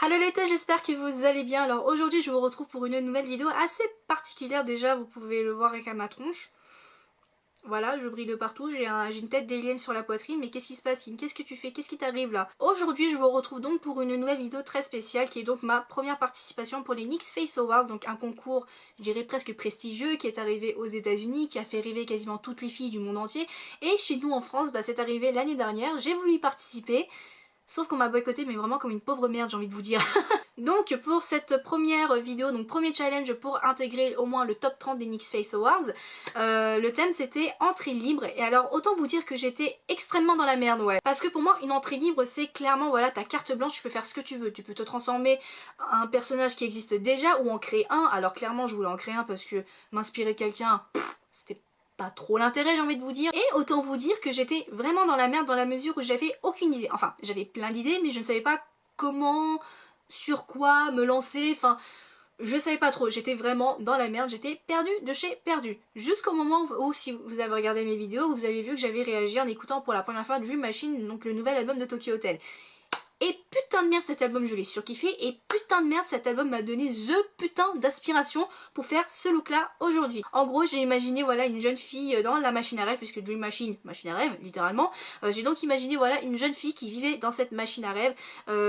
Hello les têtes, j'espère que vous allez bien. Alors aujourd'hui je vous retrouve pour une nouvelle vidéo assez particulière. Déjà vous pouvez le voir avec ma tronche. Voilà, je brille de partout, j'ai une tête d'alien sur la poitrine, mais qu'est-ce qui se passe Im? Qu'est-ce que tu fais? Qu'est-ce qui t'arrive là? Aujourd'hui je vous retrouve donc pour une nouvelle vidéo très spéciale qui est donc ma première participation pour les NYX Face Awards, donc un concours, je dirais presque prestigieux, qui est arrivé aux États-Unis, qui a fait rêver quasiment toutes les filles du monde entier. Et chez nous en France, c'est arrivé l'année dernière, j'ai voulu y participer. Sauf qu'on m'a boycotté, mais vraiment comme une pauvre merde, j'ai envie de vous dire. Donc pour cette première vidéo, donc premier challenge pour intégrer au moins le top 30 des NYX Face Awards, le thème c'était entrée libre. Et alors autant vous dire que j'étais extrêmement dans la merde, ouais. Parce que pour moi une entrée libre c'est clairement voilà ta carte blanche, tu peux faire ce que tu veux. Tu peux te transformer en un personnage qui existe déjà ou en créer un. Alors clairement je voulais en créer un parce que m'inspirer de quelqu'un, c'était pas trop l'intérêt, j'ai envie de vous dire. Et autant vous dire que j'étais vraiment dans la merde dans la mesure où j'avais aucune idée. Enfin, j'avais plein d'idées, mais je ne savais pas comment, sur quoi me lancer, enfin, je savais pas trop. J'étais vraiment dans la merde, j'étais perdue de chez perdue. Jusqu'au moment où, si vous avez regardé mes vidéos, vous avez vu que j'avais réagi en écoutant pour la première fois Dream Machine, donc le nouvel album de Tokyo Hotel. Et putain de merde cet album je l'ai surkiffé et putain de merde cet album m'a donné the putain d'aspiration pour faire ce look là aujourd'hui. En gros j'ai imaginé voilà une jeune fille dans la machine à rêve, puisque Dream Machine, machine à rêve littéralement, j'ai donc imaginé voilà une jeune fille qui vivait dans cette machine à rêve,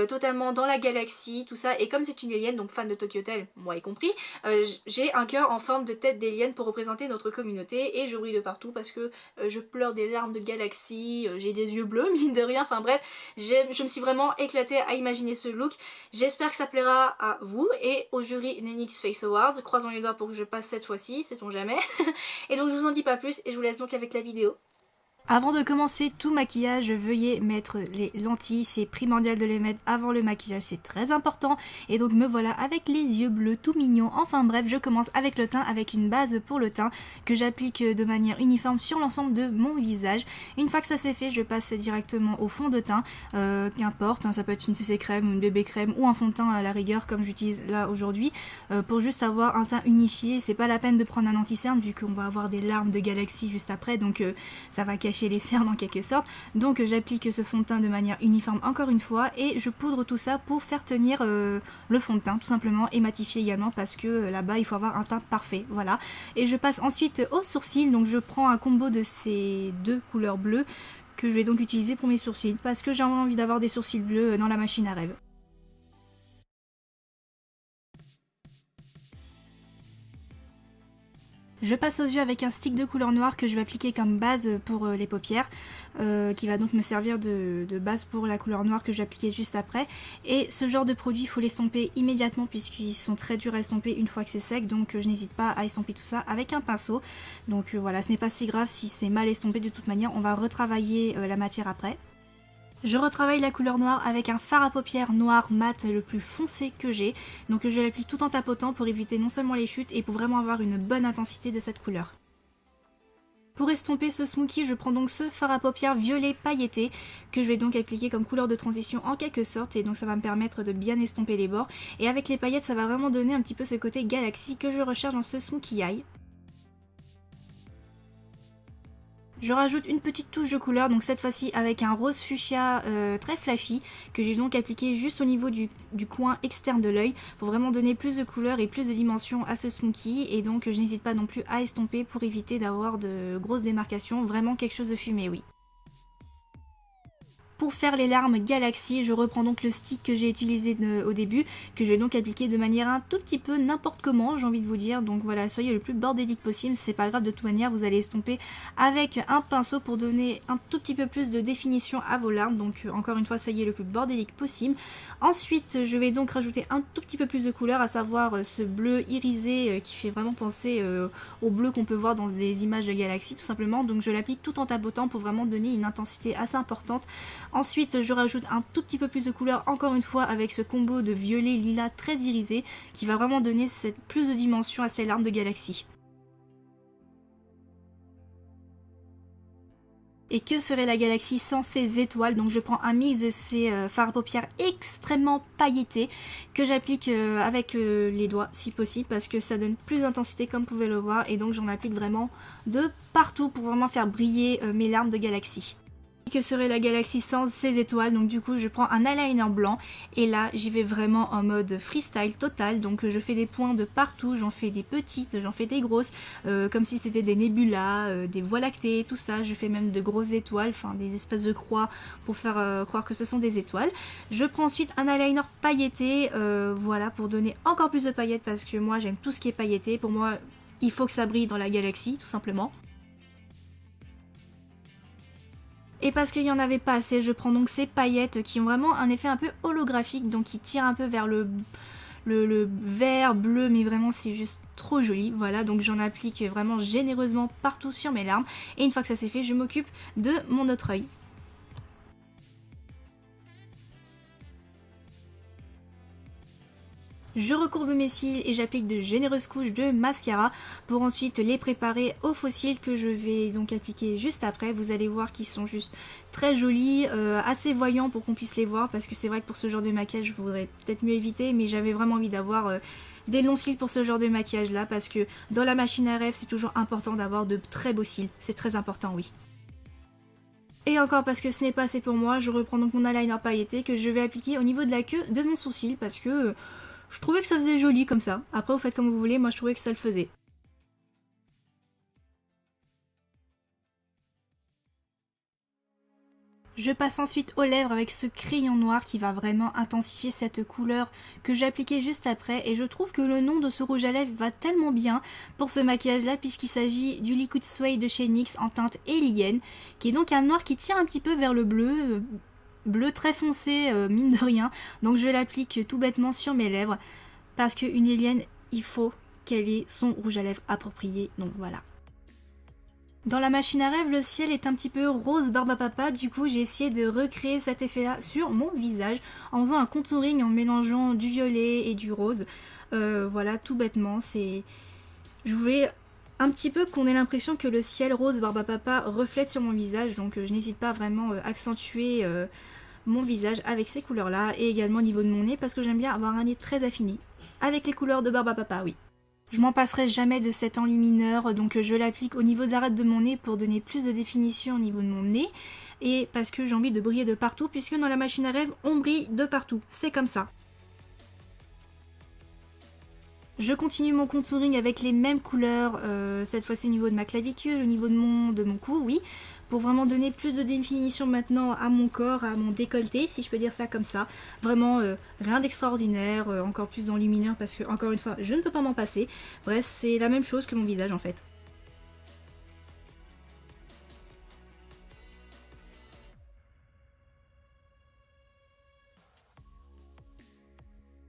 totalement dans la galaxie, tout ça, et comme c'est une alien, donc fan de Tokyo Hotel, moi y compris, j'ai un cœur en forme de tête d'alien pour représenter notre communauté et je brille de partout parce que je pleure des larmes de galaxie, j'ai des yeux bleus mine de rien, enfin bref, je me suis vraiment éclaté à imaginer ce look. J'espère que ça plaira à vous et au jury NYX Face Awards. Croisons les doigts pour que je passe cette fois-ci, sait-on jamais. Et donc je vous en dis pas plus et je vous laisse donc avec la vidéo. Avant de commencer tout maquillage, veuillez mettre les lentilles, c'est primordial de les mettre avant le maquillage, c'est très important. Et donc me voilà avec les yeux bleus tout mignons. Enfin bref, je commence avec le teint, avec une base pour le teint que j'applique de manière uniforme sur l'ensemble de mon visage. Une fois que ça c'est fait, je passe directement au fond de teint, qu'importe, hein, ça peut être une CC crème, une bébé crème ou un fond de teint à la rigueur comme j'utilise là aujourd'hui, pour juste avoir un teint unifié. C'est pas la peine de prendre un anti-cerne vu qu'on va avoir des larmes de galaxie juste après, donc ça va cacher les cernes en quelque sorte. Donc j'applique ce fond de teint de manière uniforme encore une fois et je poudre tout ça pour faire tenir le fond de teint tout simplement, et matifier également parce que là-bas il faut avoir un teint parfait, voilà. Et je passe ensuite aux sourcils, donc je prends un combo de ces deux couleurs bleues que je vais donc utiliser pour mes sourcils parce que j'ai envie d'avoir des sourcils bleus dans la machine à rêve. Je passe aux yeux avec un stick de couleur noire que je vais appliquer comme base pour les paupières, qui va donc me servir de base pour la couleur noire que je vais appliquer juste après. Et ce genre de produit, il faut l'estomper immédiatement puisqu'ils sont très durs à estomper une fois que c'est sec, donc je n'hésite pas à estomper tout ça avec un pinceau. Donc voilà, ce n'est pas si grave si c'est mal estompé, de toute manière on va retravailler la matière après. Je retravaille la couleur noire avec un fard à paupières noir mat le plus foncé que j'ai. Donc je l'applique tout en tapotant pour éviter non seulement les chutes et pour vraiment avoir une bonne intensité de cette couleur. Pour estomper ce smoky, je prends donc ce fard à paupières violet pailleté que je vais donc appliquer comme couleur de transition en quelque sorte, et donc ça va me permettre de bien estomper les bords. Et avec les paillettes, ça va vraiment donner un petit peu ce côté galaxie que je recherche dans ce smokey eye. Je rajoute une petite touche de couleur, donc cette fois-ci avec un rose fuchsia très flashy, que j'ai donc appliqué juste au niveau du coin externe de l'œil, pour vraiment donner plus de couleur et plus de dimension à ce smokey, et donc je n'hésite pas non plus à estomper pour éviter d'avoir de grosses démarcations, vraiment quelque chose de fumé, oui. Pour faire les larmes galaxie, je reprends donc le stick que j'ai utilisé au début, que je vais donc appliquer de manière un tout petit peu n'importe comment, j'ai envie de vous dire. Donc voilà, soyez le plus bordélique possible, c'est pas grave, de toute manière vous allez estomper avec un pinceau pour donner un tout petit peu plus de définition à vos larmes. Donc encore une fois, soyez le plus bordélique possible. Ensuite, je vais donc rajouter un tout petit peu plus de couleur, à savoir ce bleu irisé qui fait vraiment penser au bleu qu'on peut voir dans des images de galaxies tout simplement. Donc je l'applique tout en tapotant pour vraiment donner une intensité assez importante. Ensuite je rajoute un tout petit peu plus de couleur encore une fois avec ce combo de violet lilas très irisé qui va vraiment donner plus de dimension à ces larmes de galaxie. Et que serait la galaxie sans ces étoiles? Donc je prends un mix de ces fards à paupières extrêmement pailletés que j'applique avec les doigts si possible, parce que ça donne plus d'intensité comme vous pouvez le voir, et donc j'en applique vraiment de partout pour vraiment faire briller mes larmes de galaxie. Que serait la galaxie sans ces étoiles. Donc du coup je prends un eyeliner blanc et là j'y vais vraiment en mode freestyle total. Donc je fais des points de partout, j'en fais des petites, j'en fais des grosses, comme si c'était des nébulas, des voies lactées, tout ça. Je fais même de grosses étoiles, enfin des espèces de croix pour faire croire que ce sont des étoiles. Je prends ensuite un eyeliner pailleté, voilà, pour donner encore plus de paillettes parce que moi j'aime tout ce qui est pailleté. Pour moi il faut que ça brille dans la galaxie tout simplement. Et parce qu'il n'y en avait pas assez, je prends donc ces paillettes qui ont vraiment un effet un peu holographique, donc qui tirent un peu vers le vert, bleu, mais vraiment c'est juste trop joli. Voilà, donc j'en applique vraiment généreusement partout sur mes larmes. Et une fois que ça c'est fait, je m'occupe de mon autre œil. Je recourbe mes cils et j'applique de généreuses couches de mascara pour ensuite les préparer aux faux cils que je vais donc appliquer juste après. Vous allez voir qu'ils sont juste très jolis, assez voyants pour qu'on puisse les voir parce que c'est vrai que pour ce genre de maquillage je voudrais peut-être mieux éviter, mais j'avais vraiment envie d'avoir des longs cils pour ce genre de maquillage là parce que dans la machine à rêve c'est toujours important d'avoir de très beaux cils, c'est très important, oui. Et encore parce que ce n'est pas assez pour moi, je reprends donc mon eyeliner pailleté que je vais appliquer au niveau de la queue de mon sourcil parce que je trouvais que ça faisait joli comme ça. Après vous faites comme vous voulez, moi je trouvais que ça le faisait. Je passe ensuite aux lèvres avec ce crayon noir qui va vraiment intensifier cette couleur que j'ai appliquée juste après. Et je trouve que le nom de ce rouge à lèvres va tellement bien pour ce maquillage là puisqu'il s'agit du Liquid Suede de chez NYX en teinte Alien, qui est donc un noir qui tire un petit peu vers le bleu. Bleu très foncé, mine de rien. Donc je l'applique tout bêtement sur mes lèvres parce qu'une Alien, il faut qu'elle ait son rouge à lèvres approprié. Donc voilà. Dans la machine à rêve, le ciel est un petit peu rose barbe à papa, du coup j'ai essayé de recréer cet effet-là sur mon visage en faisant un contouring en mélangeant du violet et du rose. Voilà, tout bêtement, c'est... Je voulais un petit peu qu'on ait l'impression que le ciel rose barbe à papa reflète sur mon visage, donc je n'hésite pas à vraiment accentuer mon visage avec ces couleurs-là, et également au niveau de mon nez, parce que j'aime bien avoir un nez très affiné. Avec les couleurs de barbe à papa, oui. Je m'en passerai jamais de cet enlumineur, donc je l'applique au niveau de l'arête de mon nez pour donner plus de définition au niveau de mon nez, et parce que j'ai envie de briller de partout, puisque dans la machine à rêve, on brille de partout, c'est comme ça. Je continue mon contouring avec les mêmes couleurs, cette fois-ci au niveau de ma clavicule, au niveau de mon cou, oui, pour vraiment donner plus de définition maintenant à mon corps, à mon décolleté, si je peux dire ça comme ça. Vraiment rien d'extraordinaire, encore plus d'enlumineur parce que, encore une fois, je ne peux pas m'en passer. Bref, c'est la même chose que mon visage en fait.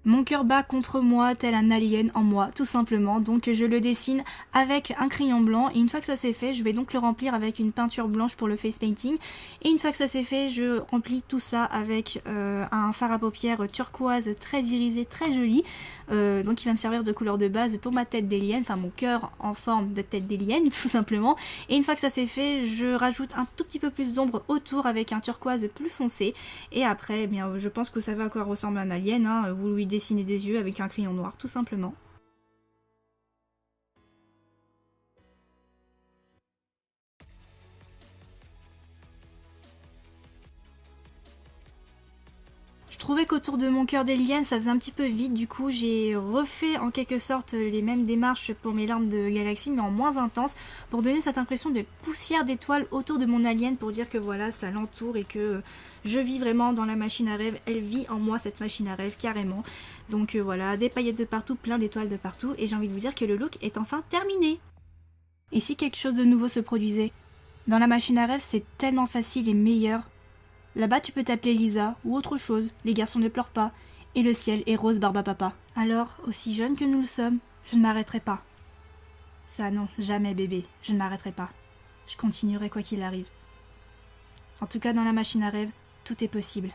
Mon cœur bat contre moi tel un alien en moi, tout simplement, donc je le dessine avec un crayon blanc et une fois que ça c'est fait, je vais donc le remplir avec une peinture blanche pour le face painting et une fois que ça c'est fait, je remplis tout ça avec un fard à paupières turquoise très irisé, très joli, donc il va me servir de couleur de base pour ma tête d'alien, enfin mon cœur en forme de tête d'alien tout simplement, et une fois que ça c'est fait, je rajoute un tout petit peu plus d'ombre autour avec un turquoise plus foncé et après, eh bien, je pense que ça va à quoi ressemble un alien, hein, vous lui dessiner des yeux avec un crayon noir tout simplement. Je trouvais qu'autour de mon cœur d'alien ça faisait un petit peu vide, du coup j'ai refait en quelque sorte les mêmes démarches pour mes larmes de galaxie mais en moins intense pour donner cette impression de poussière d'étoiles autour de mon alien pour dire que voilà ça l'entoure et que je vis vraiment dans la machine à rêve, elle vit en moi cette machine à rêve carrément. Donc voilà, des paillettes de partout, plein d'étoiles de partout et j'ai envie de vous dire que le look est enfin terminé. Et si quelque chose de nouveau se produisait? Dans la machine à rêve c'est tellement facile et meilleur. Là-bas, tu peux t'appeler Lisa ou autre chose, les garçons ne pleurent pas, et le ciel est rose barbe à papa. Alors, aussi jeune que nous le sommes, je ne m'arrêterai pas. Ça non, jamais bébé, je ne m'arrêterai pas. Je continuerai quoi qu'il arrive. En tout cas, dans la machine à rêve, tout est possible.